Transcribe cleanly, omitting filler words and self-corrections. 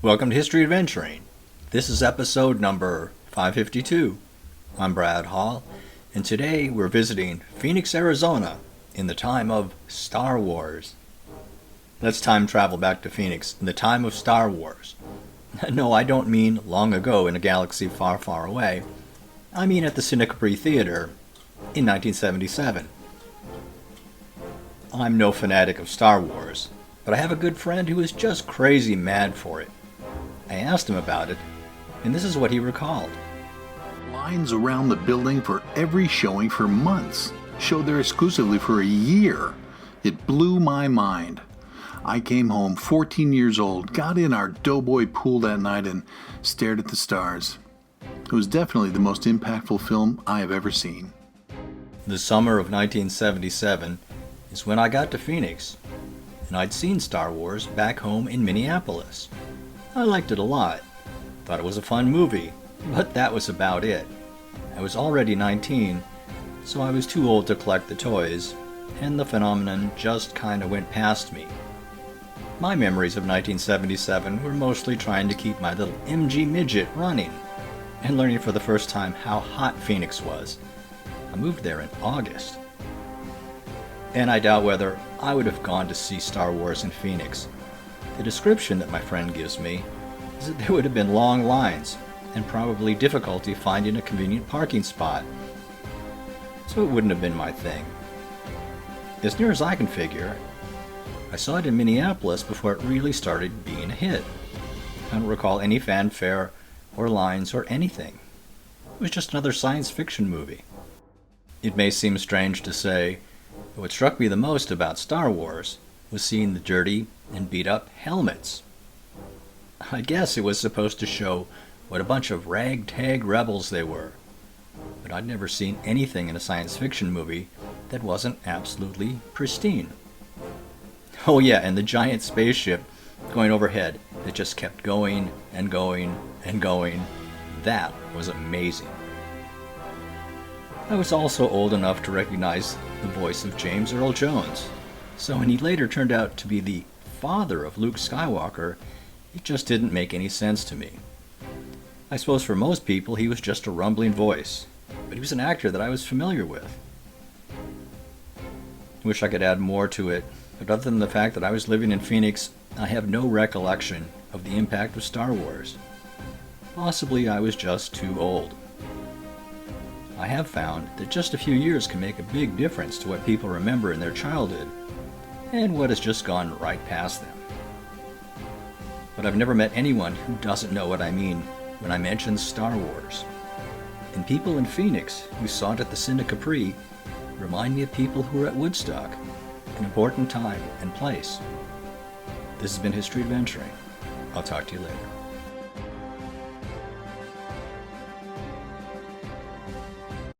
Welcome to History Adventuring. This is episode number 552. I'm Brad Hall, and today we're visiting Phoenix, Arizona in the time of Star Wars. Let's time travel back to Phoenix in the time of Star Wars. No, I don't mean long ago in a galaxy far, far away. I mean at the Cine Capri Theater in 1977. I'm no fanatic of Star Wars, but I have a good friend who is just crazy mad for it. I asked him about it, and this is what he recalled. Lines around the building for every showing for months. Showed there exclusively for a year. It blew my mind. I came home 14 years old, got in our Doughboy pool that night and stared at the stars. It was definitely the most impactful film I have ever seen. The summer of 1977 is when I got to Phoenix, and I'd seen Star Wars back home in Minneapolis. I liked it a lot, thought it was a fun movie, but that was about it. I was already 19, so I was too old to collect the toys, and the phenomenon just kinda went past me. My memories of 1977 were mostly trying to keep my little MG midget running, and learning for the first time how hot Phoenix was. I moved there in August. And I doubt whether I would have gone to see Star Wars in Phoenix. The description that my friend gives me is that there would have been long lines and probably difficulty finding a convenient parking spot. So it wouldn't have been my thing. As near as I can figure, I saw it in Minneapolis before it really started being a hit. I don't recall any fanfare or lines or anything. It was just another science fiction movie. It may seem strange to say, but what struck me the most about Star Wars was seeing the dirty and beat-up helmets. I guess it was supposed to show what a bunch of ragtag rebels they were, but I'd never seen anything in a science fiction movie that wasn't absolutely pristine. Oh yeah, and the giant spaceship going overhead that just kept going and going and going. That was amazing. I was also old enough to recognize the voice of James Earl Jones, so when he later turned out to be the father of Luke Skywalker, it just didn't make any sense to me. I suppose for most people he was just a rumbling voice, but he was an actor that I was familiar with. I wish I could add more to it, but other than the fact that I was living in Phoenix, I have no recollection of the impact of Star Wars. Possibly I was just too old. I have found that just a few years can make a big difference to what people remember in their childhood, and what has just gone right past them. But I've never met anyone who doesn't know what I mean when I mention Star Wars. And people in Phoenix who saw it at the Cine Capri remind me of people who were at Woodstock, an important time and place. This has been History Adventuring. I'll talk to you later.